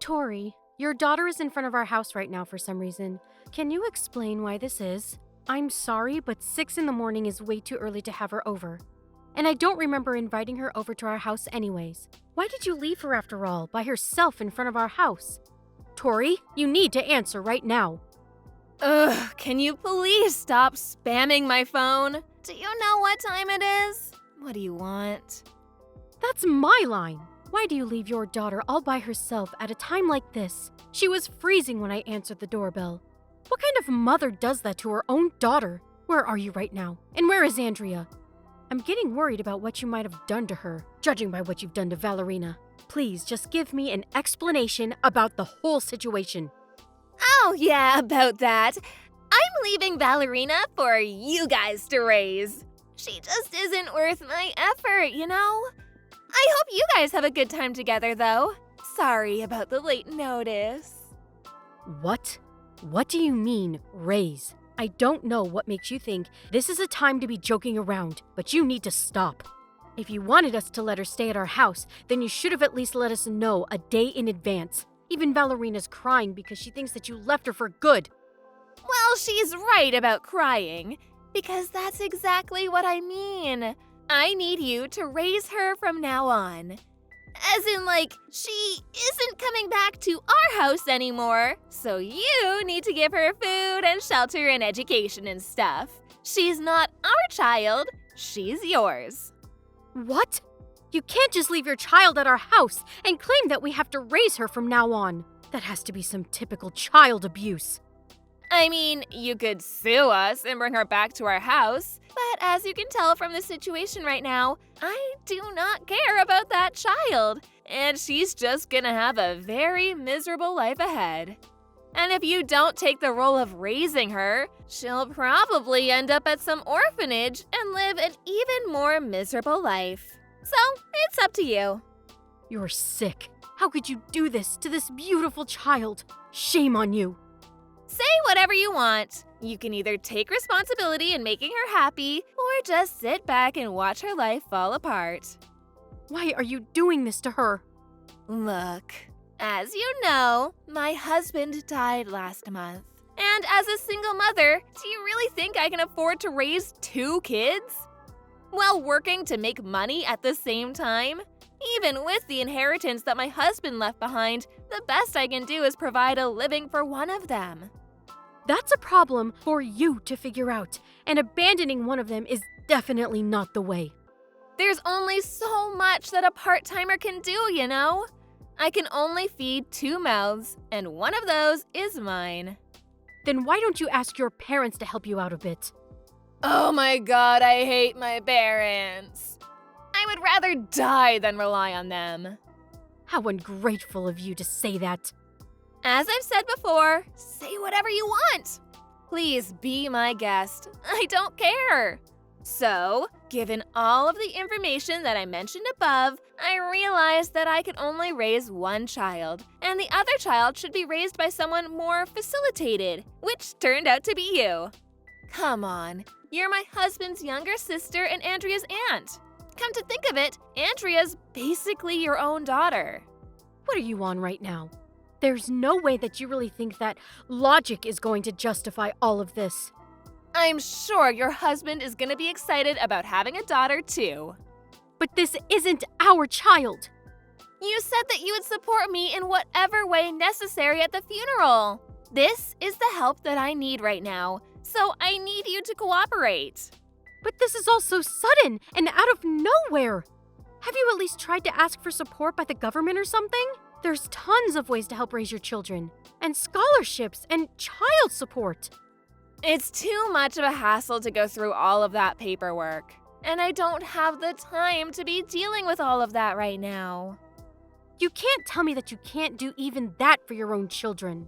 Tori, your daughter is in front of our house right now for some reason. Can you explain why this is? I'm sorry, but 6 in the morning is way too early to have her over. And I don't remember inviting her over to our house anyways. Why did you leave her after all, by herself in front of our house? Tori, you need to answer right now. Ugh, can you please stop spamming my phone? Do you know what time it is? What do you want? That's my line. Why do you leave your daughter all by herself at a time like this? She was freezing when I answered the doorbell. What kind of mother does that to her own daughter? Where are you right now? And where is Andrea? I'm getting worried about what you might have done to her, judging by what you've done to Valerina. Please just give me an explanation about the whole situation. Oh, yeah, about that. I'm leaving Valerina for you guys to raise. She just isn't worth my effort, you know? I hope you guys have a good time together, though. Sorry about the late notice. What? What do you mean, raise? I don't know what makes you think this is a time to be joking around, but you need to stop. If you wanted us to let her stay at our house, then you should have at least let us know a day in advance. Even Valerina's crying because she thinks that you left her for good. Well, she's right about crying, because that's exactly what I mean. I need you to raise her from now on. As in, like, she isn't coming back to our house anymore, so you need to give her food and shelter and education and stuff. She's not our child, she's yours. What? You can't just leave your child at our house and claim that we have to raise her from now on. That has to be some typical child abuse. I mean, you could sue us and bring her back to our house, but as you can tell from the situation right now, I do not care about that child, and she's just gonna have a very miserable life ahead. And if you don't take the role of raising her, she'll probably end up at some orphanage and live an even more miserable life. So, it's up to you. You're sick. How could you do this to this beautiful child? Shame on you. Say whatever you want. You can either take responsibility in making her happy, or just sit back and watch her life fall apart. Why are you doing this to her? Look, as you know, my husband died last month. And as a single mother, do you really think I can afford to raise 2 kids? While working to make money at the same time? Even with the inheritance that my husband left behind, the best I can do is provide a living for one of them. That's a problem for you to figure out, and abandoning one of them is definitely not the way. There's only so much that a part-timer can do, you know? I can only feed 2 mouths, and one of those is mine. Then why don't you ask your parents to help you out a bit? Oh my god, I hate my parents. I would rather die than rely on them. How ungrateful of you to say that. As I've said before, say whatever you want. Please be my guest. I don't care. So, given all of the information that I mentioned above, I realized that I could only raise one child, and the other child should be raised by someone more facilitated, which turned out to be you. Come on, you're my husband's younger sister and Andrea's aunt. Come to think of it, Andrea's basically your own daughter. What are you on right now? There's no way that you really think that logic is going to justify all of this. I'm sure your husband is going to be excited about having a daughter too. But this isn't our child. You said that you would support me in whatever way necessary at the funeral. This is the help that I need right now, so I need you to cooperate. But this is all so sudden and out of nowhere. Have you at least tried to ask for support by the government or something? There's tons of ways to help raise your children, and scholarships and child support. It's too much of a hassle to go through all of that paperwork, and I don't have the time to be dealing with all of that right now. You can't tell me that you can't do even that for your own children.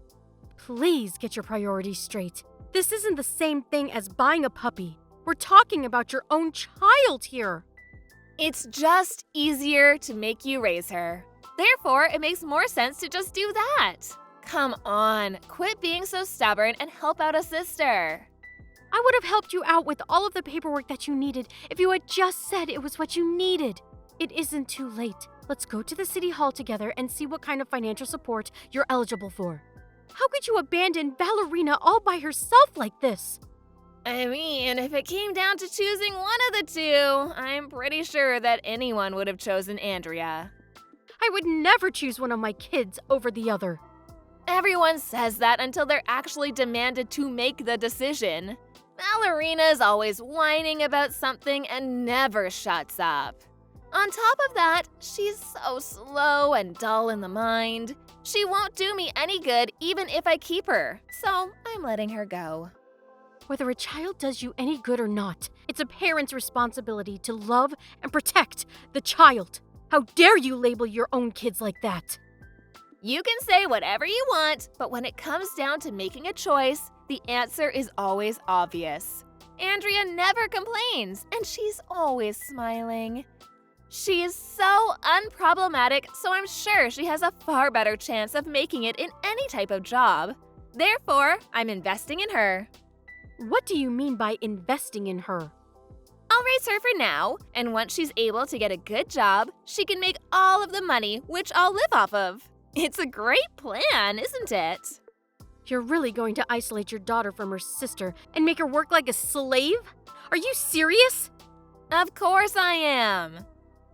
Please get your priorities straight. This isn't the same thing as buying a puppy. We're talking about your own child here. It's just easier to make you raise her. Therefore, it makes more sense to just do that. Come on, quit being so stubborn and help out a sister. I would have helped you out with all of the paperwork that you needed if you had just said it was what you needed. It isn't too late. Let's go to the city hall together and see what kind of financial support you're eligible for. How could you abandon Ballerina all by herself like this? I mean, if it came down to choosing one of the two, I'm pretty sure that anyone would have chosen Andrea. I would never choose one of my kids over the other. Everyone says that until they're actually demanded to make the decision. Ballerina's always whining about something and never shuts up. On top of that, she's so slow and dull in the mind. She won't do me any good even if I keep her, so I'm letting her go. Whether a child does you any good or not, it's a parent's responsibility to love and protect the child. How dare you label your own kids like that? You can say whatever you want, but when it comes down to making a choice, the answer is always obvious. Andrea never complains, and she's always smiling. She is so unproblematic, so I'm sure she has a far better chance of making it in any type of job. Therefore, I'm investing in her. What do you mean by investing in her? I'll raise her for now, and once she's able to get a good job, she can make all of the money, which I'll live off of. It's a great plan, isn't it? You're really going to isolate your daughter from her sister and make her work like a slave? Are you serious? Of course I am.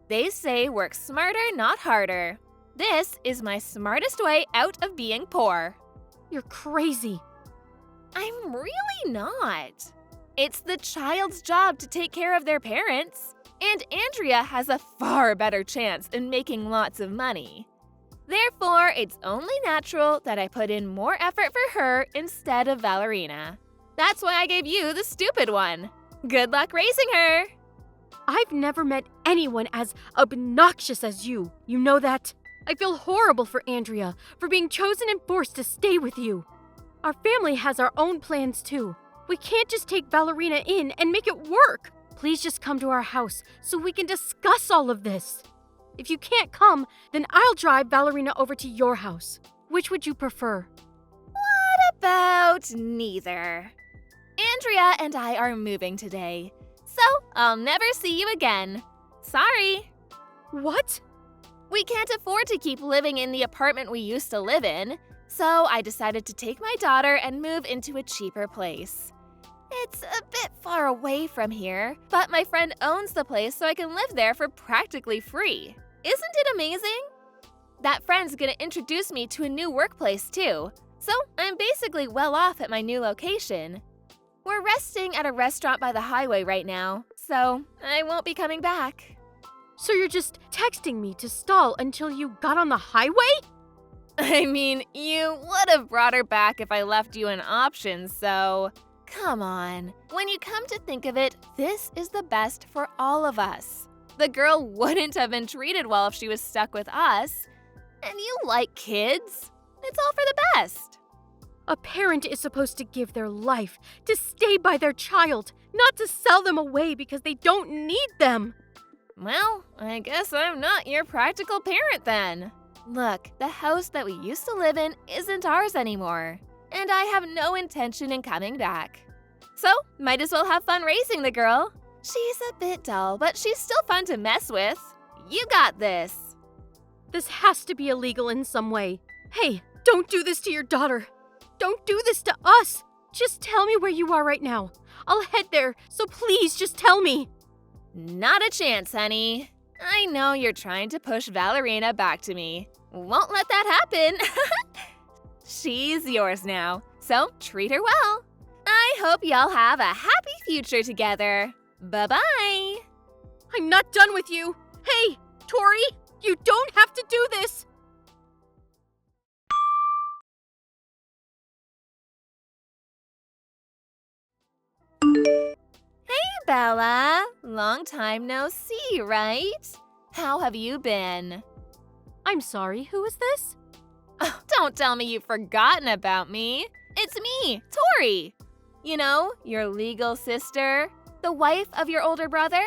They say work smarter, not harder. This is my smartest way out of being poor. You're crazy. I'm really not. It's the child's job to take care of their parents, and Andrea has a far better chance in making lots of money. Therefore, it's only natural that I put in more effort for her instead of Ballerina. That's why I gave you the stupid one. Good luck raising her! I've never met anyone as obnoxious as you. You know that? I feel horrible for Andrea for being chosen and forced to stay with you. Our family has our own plans too. We can't just take Ballerina in and make it work. Please just come to our house so we can discuss all of this. If you can't come, then I'll drive Ballerina over to your house. Which would you prefer? What about neither? Andrea and I are moving today, so I'll never see you again. Sorry. What? We can't afford to keep living in the apartment we used to live in, so I decided to take my daughter and move into a cheaper place. It's a bit far away from here, but my friend owns the place so I can live there for practically free. Isn't it amazing? That friend's gonna introduce me to a new workplace too, so I'm basically well off at my new location. We're resting at a restaurant by the highway right now, so I won't be coming back. So you're just texting me to stall until you got on the highway? I mean, you would have brought her back if I left you an option, so… Come on. When you come to think of it, this is the best for all of us. The girl wouldn't have been treated well if she was stuck with us. And you like kids. It's all for the best. A parent is supposed to give their life to stay by their child, not to sell them away because they don't need them. Well, I guess I'm not your practical parent then. Look, the house that we used to live in isn't ours anymore, and I have no intention in coming back. So, might as well have fun raising the girl. She's a bit dull, but she's still fun to mess with. You got this. This has to be illegal in some way. Hey, don't do this to your daughter. Don't do this to us. Just tell me where you are right now. I'll head there, so please just tell me. Not a chance, honey. I know you're trying to push Ballerina back to me. Won't let that happen. She's yours now, so treat her well. I hope y'all have a happy future together. Bye-bye. I'm not done with you. Hey, Tori, you don't have to do this. Hey, Bella. Long time no see, right? How have you been? I'm sorry, who is this? Oh, don't tell me you've forgotten about me. It's me, Tori. You know, your legal sister, the wife of your older brother.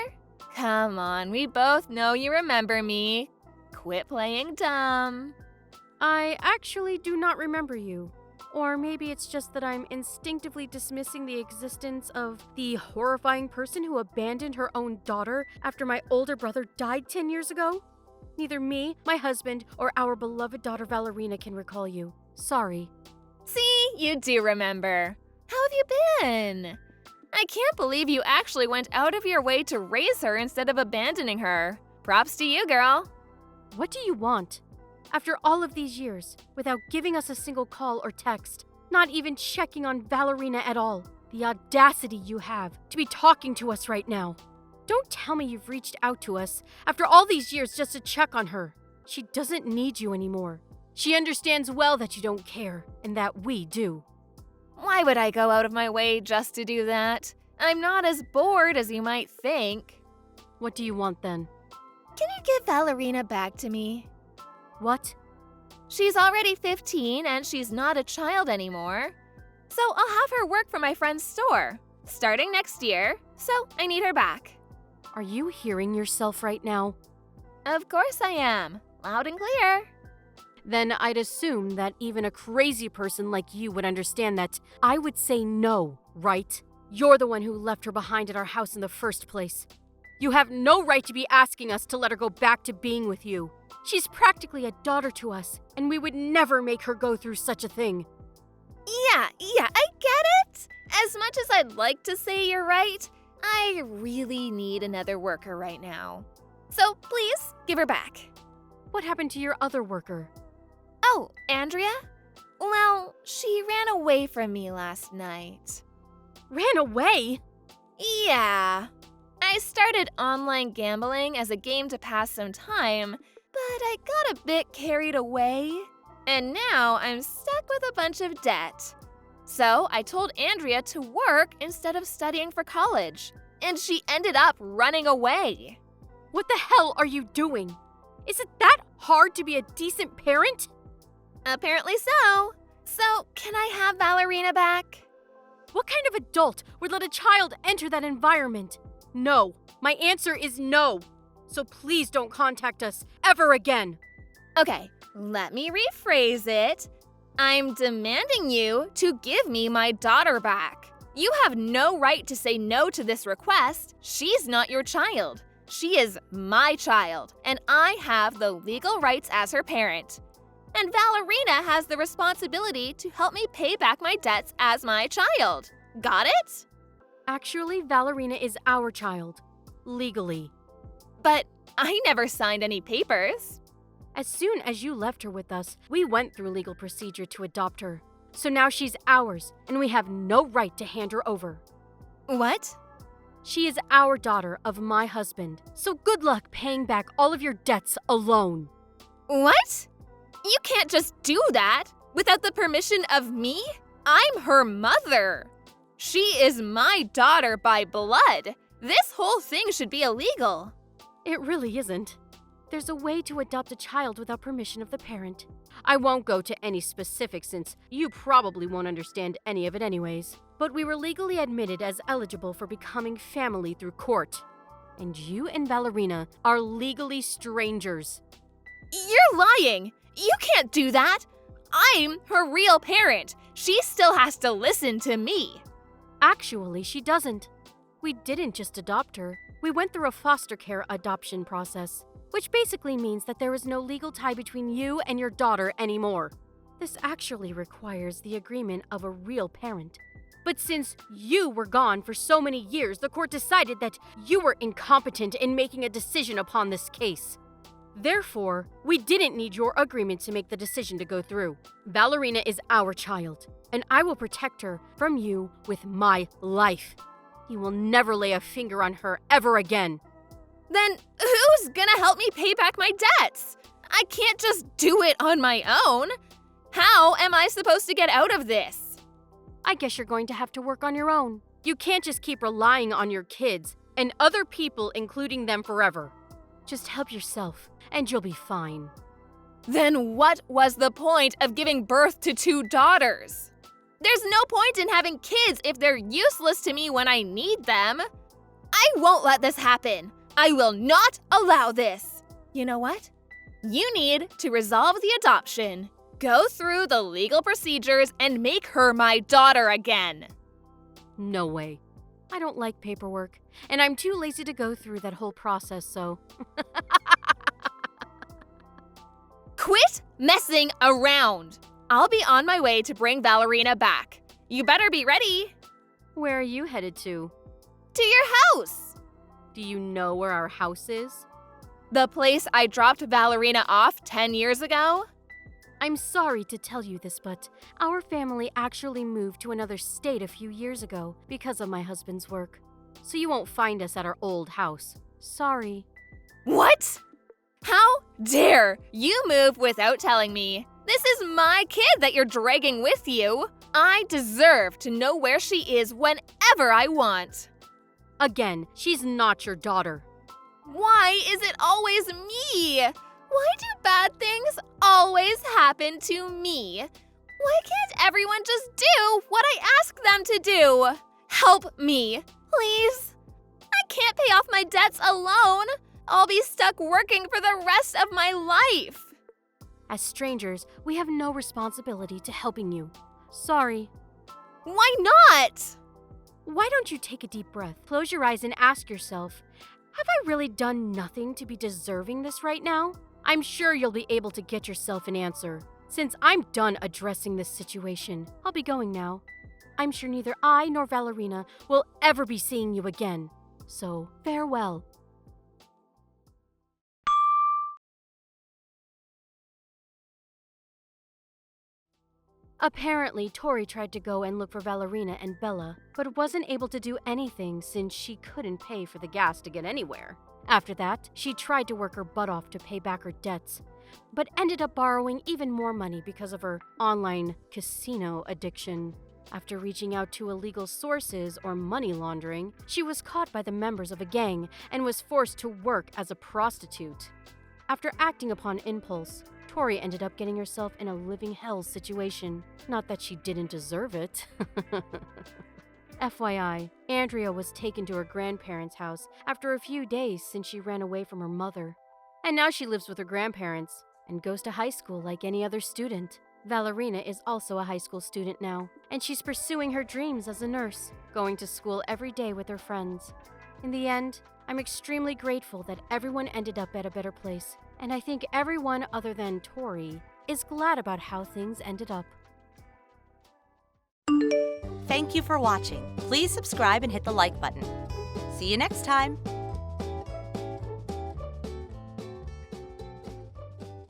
Come on, we both know you remember me. Quit playing dumb. I actually do not remember you. Or maybe it's just that I'm instinctively dismissing the existence of the horrifying person who abandoned her own daughter after my older brother died 10 years ago? Neither me, my husband, or our beloved daughter Valerina can recall you. Sorry. See, you do remember. How have you been? I can't believe you actually went out of your way to raise her instead of abandoning her. Props to you, girl. What do you want? After all of these years, without giving us a single call or text, not even checking on Valerina at all, the audacity you have to be talking to us right now. Don't tell me you've reached out to us after all these years just to check on her. She doesn't need you anymore. She understands well that you don't care, and that we do. Why would I go out of my way just to do that? I'm not as bored as you might think. What do you want then? Can you give Valerina back to me? What? She's already 15 and she's not a child anymore. So I'll have her work for my friend's store, starting next year, so I need her back. Are you hearing yourself right now? Of course I am. Loud and clear. Then I'd assume that even a crazy person like you would understand that I would say no, right? You're the one who left her behind at our house in the first place. You have no right to be asking us to let her go back to being with you. She's practically a daughter to us, and we would never make her go through such a thing. Yeah, I get it. As much as I'd like to say you're right, I really need another worker right now. So please, give her back. What happened to your other worker? Oh, Andrea? Well, she ran away from me last night. Ran away? Yeah. I started online gambling as a game to pass some time, but I got a bit carried away. And now I'm stuck with a bunch of debt. So I told Andrea to work instead of studying for college, and she ended up running away. What the hell are you doing? Is it that hard to be a decent parent? Apparently so. So, can I have Valerina back? What kind of adult would let a child enter that environment? No. My answer is no. So please don't contact us ever again. Okay, let me rephrase it. I'm demanding you to give me my daughter back. You have no right to say no to this request. She's not your child. She is my child, and I have the legal rights as her parent. And Valerina has the responsibility to help me pay back my debts as my child. Got it? Actually, Valerina is our child. Legally. But I never signed any papers. As soon as you left her with us, we went through legal procedure to adopt her. So now she's ours, and we have no right to hand her over. What? She is our daughter of my husband, so good luck paying back all of your debts alone. What? You can't just do that without the permission of me. I'm her mother. She is my daughter by blood. This whole thing should be illegal. It really isn't. There's a way to adopt a child without permission of the parent. I won't go to any specifics since you probably won't understand any of it anyways. But we were legally admitted as eligible for becoming family through court. And you and Valerina are legally strangers. You're lying! You can't do that! I'm her real parent. She still has to listen to me. Actually, she doesn't. We didn't just adopt her. We went through a foster care adoption process, which basically means that there is no legal tie between you and your daughter anymore. This actually requires the agreement of a real parent. But since you were gone for so many years, the court decided that you were incompetent in making a decision upon this case. Therefore, we didn't need your agreement to make the decision to go through. Valerina is our child, and I will protect her from you with my life. You will never lay a finger on her ever again. Then who's gonna help me pay back my debts? I can't just do it on my own. How am I supposed to get out of this? I guess you're going to have to work on your own. You can't just keep relying on your kids and other people, including them, forever. Just help yourself, and you'll be fine. Then what was the point of giving birth to 2 daughters? There's no point in having kids if they're useless to me when I need them. I won't let this happen. I will not allow this. You know what? You need to resolve the adoption, go through the legal procedures, and make her my daughter again. No way. I don't like paperwork, and I'm too lazy to go through that whole process, so... Quit messing around. I'll be on my way to bring Valerina back. You better be ready. Where are you headed to? To your house. Do you know where our house is? The place I dropped Valerina off 10 years ago? I'm sorry to tell you this, but our family actually moved to another state a few years ago because of my husband's work. So you won't find us at our old house. Sorry. What? How dare you move without telling me? This is my kid that you're dragging with you. I deserve to know where she is whenever I want. Again, she's not your daughter. Why is it always me? Why do bad things always happen to me? Why can't everyone just do what I ask them to do? Help me, please. I can't pay off my debts alone. I'll be stuck working for the rest of my life. As strangers, we have no responsibility to helping you. Sorry. Why not? Why don't you take a deep breath, close your eyes, and ask yourself, have I really done nothing to be deserving this right now? I'm sure you'll be able to get yourself an answer. Since I'm done addressing this situation, I'll be going now. I'm sure neither I nor Valerina will ever be seeing you again. So, farewell. Apparently, Tori tried to go and look for Valerina and Bella, but wasn't able to do anything since she couldn't pay for the gas to get anywhere. After that, she tried to work her butt off to pay back her debts, but ended up borrowing even more money because of her online casino addiction. After reaching out to illegal sources or money laundering, she was caught by the members of a gang and was forced to work as a prostitute. After acting upon impulse, Tori ended up getting herself in a living hell situation. Not that she didn't deserve it. FYI, Andrea was taken to her grandparents' house after a few days since she ran away from her mother. And now she lives with her grandparents and goes to high school like any other student. Valerina is also a high school student now, and she's pursuing her dreams as a nurse, going to school every day with her friends. In the end, I'm extremely grateful that everyone ended up at a better place, and I think everyone other than Tori is glad about how things ended up. Thank you for watching. Please subscribe and hit the like button. See you next time.